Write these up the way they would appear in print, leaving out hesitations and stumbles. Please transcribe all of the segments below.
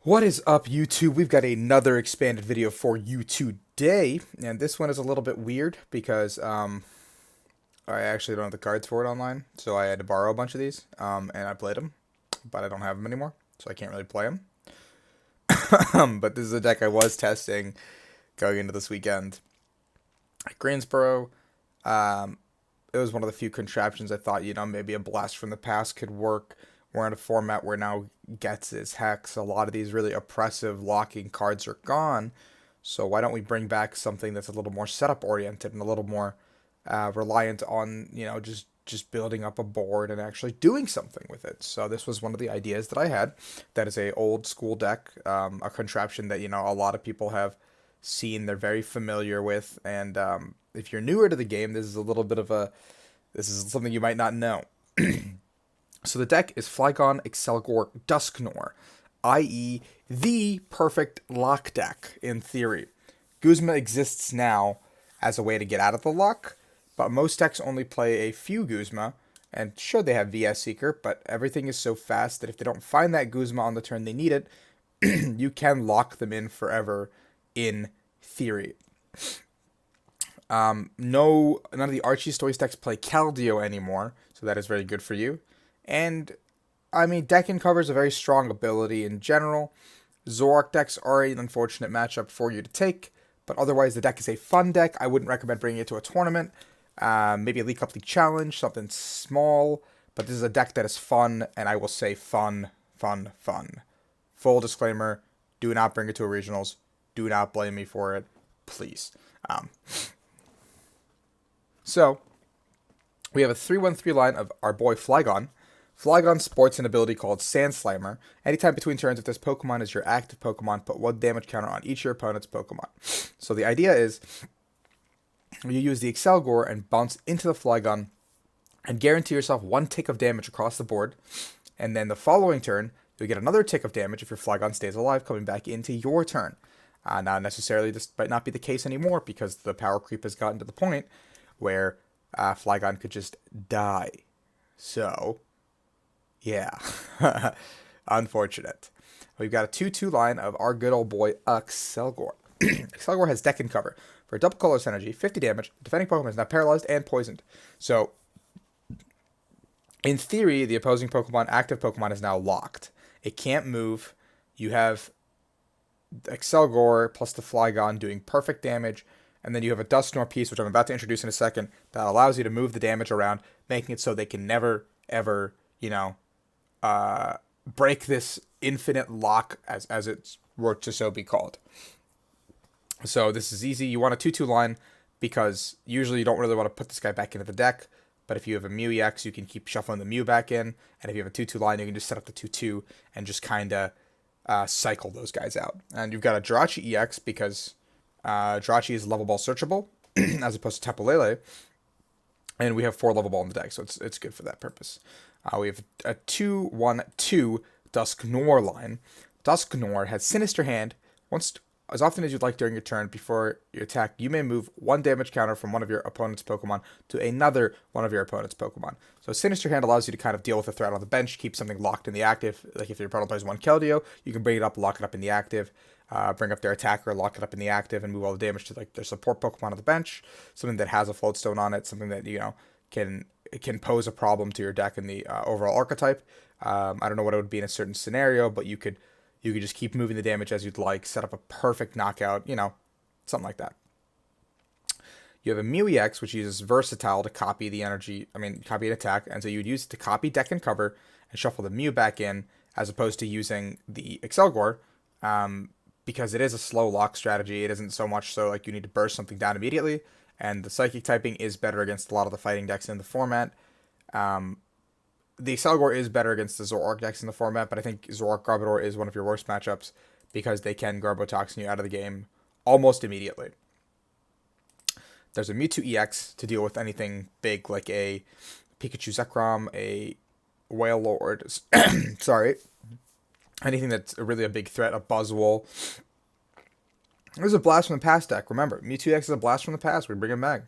What is up, YouTube? We've got another expanded video for you today, and this one is a little bit weird because I actually don't have the cards for it online, so I had to borrow a bunch of these, and I played them, but I don't have them anymore, so I can't really play them. But this is a deck I was testing going into this weekend at Greensboro. Um, it was one of the few contraptions I thought, maybe a blast from the past could work. We're in a format where now gets is hex. A lot of these really oppressive locking cards are gone. So why don't we bring back something that's a little more setup oriented and a little more reliant on, just building up a board and actually doing something with it. So this was one of the ideas that I had. That is a old school deck, a contraption that, a lot of people have seen. They're very familiar with. And if you're newer to the game, this is something you might not know. So the deck is Flygon, Accelgor, Dusknoir, i.e. the perfect lock deck in theory. Guzma exists now as a way to get out of the lock, but most decks only play a few Guzma, and sure they have VS Seeker, but everything is so fast that if they don't find that Guzma on the turn they need it, you can lock them in forever in theory. None of the Archie's Toys decks play Keldeo anymore, so that is very good for you. And, deck and cover is a very strong ability in general. Zoroark decks are an unfortunate matchup for you to take, but otherwise the deck is a fun deck. I wouldn't recommend bringing it to a tournament. Maybe a League Cup League Challenge, something small, but this is a deck that is fun, and I will say fun, fun, fun. Full disclaimer, do not bring it to a regionals. Do not blame me for it, please. So, we have a 3-1-3 line of our boy Flygon. Flygon sports an ability called Sand Slimer. Anytime between turns, if this Pokemon is your active Pokemon, put 1 damage counter on each of your opponent's Pokemon. So the idea is, you use the Accelgor and bounce into the Flygon, and guarantee yourself 1 tick of damage across the board. And then the following turn, you'll get another tick of damage if your Flygon stays alive, coming back into your turn. Not necessarily, this might not be the case anymore, because the power creep has gotten to the point where Flygon could just die. So, yeah. Unfortunate. We've got a 2-2 line of our good old boy Accelgor. Accelgor has deck and cover. For a double colorless energy, 50 damage, defending Pokemon is now paralyzed and poisoned. So, in theory, the opposing Pokemon, active Pokemon, is now locked. It can't move. You have Accelgor plus the Flygon doing perfect damage. And then you have a Dusknoir piece, which I'm about to introduce in a second, that allows you to move the damage around, making it so they can never, ever, break this infinite lock, as it's were to so be called. So this is easy. You want a 2-2 line because usually you don't really want to put this guy back into the deck. But if you have a Mew EX, you can keep shuffling the Mew back in. And if you have a 2-2 line, you can just set up the 2-2 and just kind of cycle those guys out. And you've got a Jirachi EX because Jirachi is level ball searchable as opposed to Tapu Lele. And we have 4 level ball in the deck, so it's good for that purpose. We have a 2-1-2 Dusknoir line. Dusknoir has Sinister Hand. As often as you'd like during your turn before you attack, you may move 1 damage counter from one of your opponent's Pokemon to another one of your opponent's Pokemon. So Sinister Hand allows you to kind of deal with a threat on the bench, keep something locked in the active. Like if your opponent plays 1 Keldeo, you can bring it up, lock it up in the active. Bring up their attacker, lock it up in the active, and move all the damage to their support Pokemon on the bench. Something that has a Floatstone on it, something that can pose a problem to your deck in the overall archetype. I don't know what it would be in a certain scenario, but you could just keep moving the damage as you'd like, set up a perfect knockout, something like that. You have a Mew EX, which uses Versatile to copy the energy, copy an attack, and so you would use it to copy deck and cover and shuffle the Mew back in, as opposed to using the Accelgor. Because it is a slow lock strategy. It isn't so much so like you need to burst something down immediately, and the Psychic typing is better against a lot of the fighting decks in the format. The Accelgor is better against the Zoroark decks in the format, but I think Zoroark Garbodor is one of your worst matchups because they can Garbotoxin you out of the game almost immediately. There's a Mewtwo EX to deal with anything big like a Pikachu Zekrom, a Wailord, sorry, anything that's really a big threat, a Buzzwole. There's a Blast from the Past deck. Remember, Mewtwo X is a Blast from the Past. We bring him back.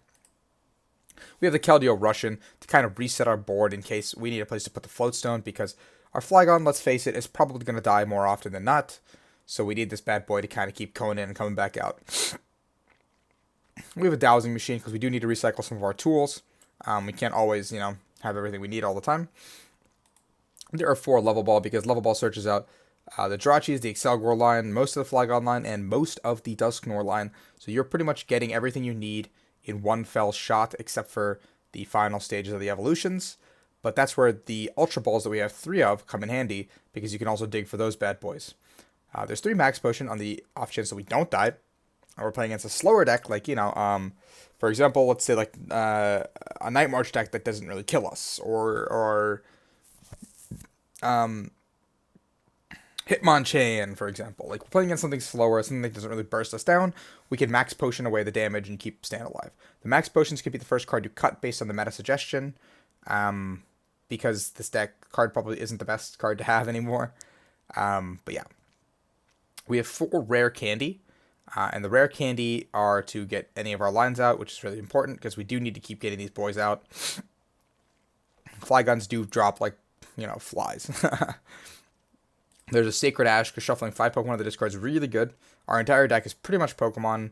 We have the Keldeo Russian to kind of reset our board in case we need a place to put the Floatstone, because our Flygon, let's face it, is probably going to die more often than not. So we need this bad boy to kind of keep going in and coming back out. We have a dowsing machine because we do need to recycle some of our tools. We can't always, have everything we need all the time. There are 4 level ball because level ball searches out the Drachis, the Accelgor line, most of the Flygon line, and most of the Dusknoir line. So you're pretty much getting everything you need in one fell shot, except for the final stages of the evolutions. But that's where the Ultra Balls that we have 3 of come in handy, because you can also dig for those bad boys. There's 3 Max Potion on the off chance that we don't die. And we're playing against a slower deck, like, for example, let's say like a Night March deck that doesn't really kill us, or Hitmonchan, for example. Like, we're playing against something slower, something that doesn't really burst us down. We can Max Potion away the damage and keep staying alive. The Max Potions could be the first card you cut based on the meta suggestion, because this deck card probably isn't the best card to have anymore. But yeah. We have 4 rare candy, and the rare candy are to get any of our lines out, which is really important, because we do need to keep getting these boys out. Flyguns do drop like, flies. There's a Sacred Ash, because shuffling 5 Pokemon to the discard is really good. Our entire deck is pretty much Pokemon,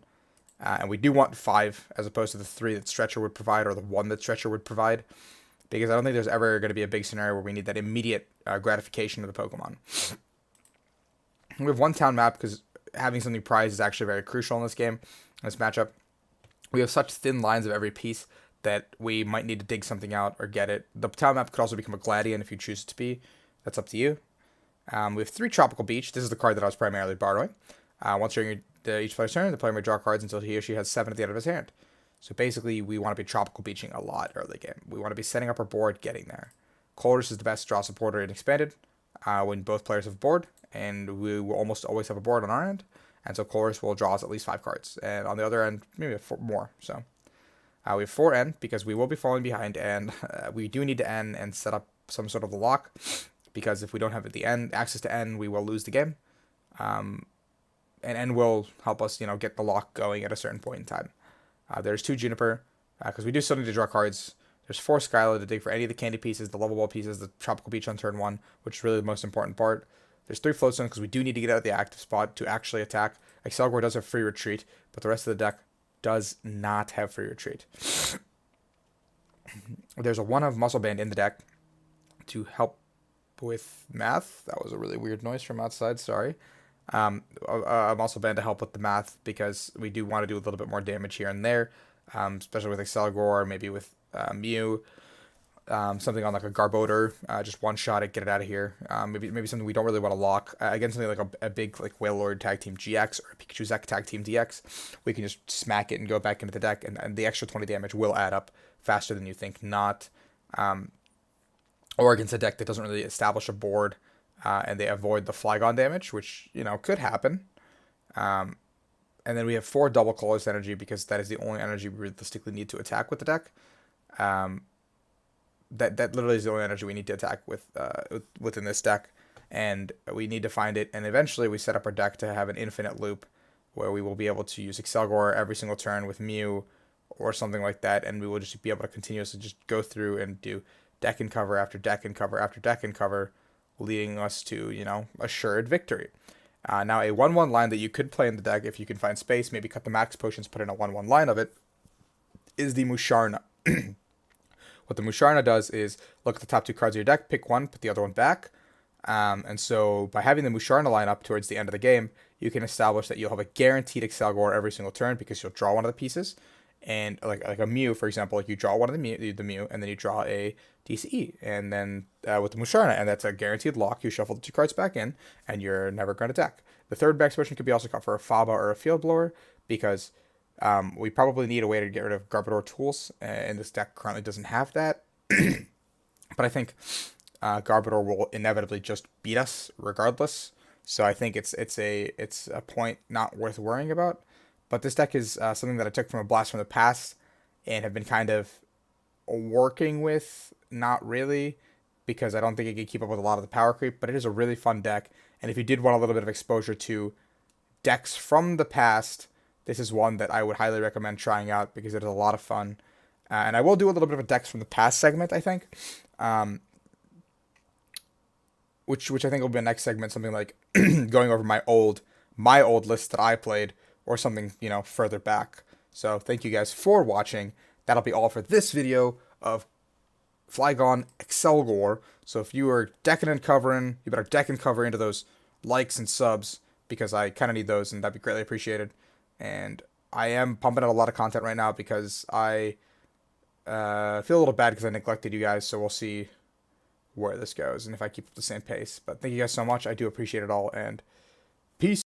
and we do want 5 as opposed to the 3 that Stretcher would provide, or the 1 that Stretcher would provide, because I don't think there's ever going to be a big scenario where we need that immediate gratification of the Pokemon. We have 1 town map, because having something prized is actually very crucial in this game, in this matchup. We have such thin lines of every piece that we might need to dig something out or get it. The town map could also become a Gladian if you choose it to be. That's up to you. We have 3 Tropical Beach. This is the card that I was primarily borrowing. Once during each player's turn, the player may draw cards until he or she has 7 at the end of his hand. So basically, we want to be Tropical Beaching a lot early game. We want to be setting up our board, getting there. Colress is the best draw supporter in Expanded when both players have a board, and we will almost always have a board on our end. And so Colress will draw us at least 5 cards. And on the other end, maybe 4 more. So we have 4 N because we will be falling behind, and we do need to N and set up some sort of lock, because if we don't have at the end access to N, we will lose the game. And N will help us, get the lock going at a certain point in time. There's 2 Juniper, because we do still need to draw cards. There's 4 Skyla to dig for any of the candy pieces, the level ball pieces, the Tropical Beach on turn 1, which is really the most important part. There's 3 Floatstone, because we do need to get out of the active spot to actually attack. Accelgor does have free retreat, but the rest of the deck does not have free retreat. There's a 1 of Muscle Band in the deck to help with math. That was a really weird noise from outside, sorry. A Muscle Band to help with the math, because we do want to do a little bit more damage here and there, especially with Accelgor, maybe with Mew. Something on like a Garbodor, just one shot it, get it out of here. Maybe something we don't really want to lock. Again, something like a big like Wailord tag team GX or a Pikachu Zek tag team DX. We can just smack it and go back into the deck, and the extra 20 damage will add up faster than you think not. Or against a deck that doesn't really establish a board, and they avoid the Flygon damage, which, could happen. And then we have 4 double colorless energy, because that is the only energy we realistically need to attack with the deck. That literally is the only energy we need to attack with within this deck, and we need to find it. And eventually, we set up our deck to have an infinite loop, where we will be able to use Accelgor every single turn with Mew, or something like that, and we will just be able to continuously just go through and do deck and cover after deck and cover after deck and cover, leading us to assured victory. Now, a 1/1 line that you could play in the deck if you can find space, maybe cut the Max Potions, put in a 1/1 line of it, is the Musharna. What the Musharna does is look at the top 2 cards of your deck, pick one, put the other one back. And so by having the Musharna line up towards the end of the game, you can establish that you'll have a guaranteed Accelgor every single turn, because you'll draw one of the pieces. And like a Mew, for example, like you draw one of the Mew, and then you draw a DCE. And then with the Musharna, and that's a guaranteed lock, you shuffle the 2 cards back in, and you're never going to deck. The third Max Potion could be also cut for a Faba or a Field Blower, because we probably need a way to get rid of Garbodor tools, and this deck currently doesn't have that. But I think Garbodor will inevitably just beat us regardless. So I think it's a point not worth worrying about. But this deck is something that I took from a blast from the past, and have been kind of working with, not really, because I don't think it can keep up with a lot of the power creep. But it is a really fun deck, and if you did want a little bit of exposure to decks from the past, this is one that I would highly recommend trying out, because it is a lot of fun. And I will do a little bit of a decks from the past segment, I think. Which I think will be a next segment, something like going over my old my old list that I played or something, further back. So thank you guys for watching. That'll be all for this video of Flygon Accelgor. So if you are decking and covering, you better deck and cover into those likes and subs because I kind of need those and that'd be greatly appreciated. And I am pumping out a lot of content right now because I feel a little bad because I neglected you guys. So we'll see where this goes and if I keep the same pace. But thank you guys so much. I do appreciate it all. And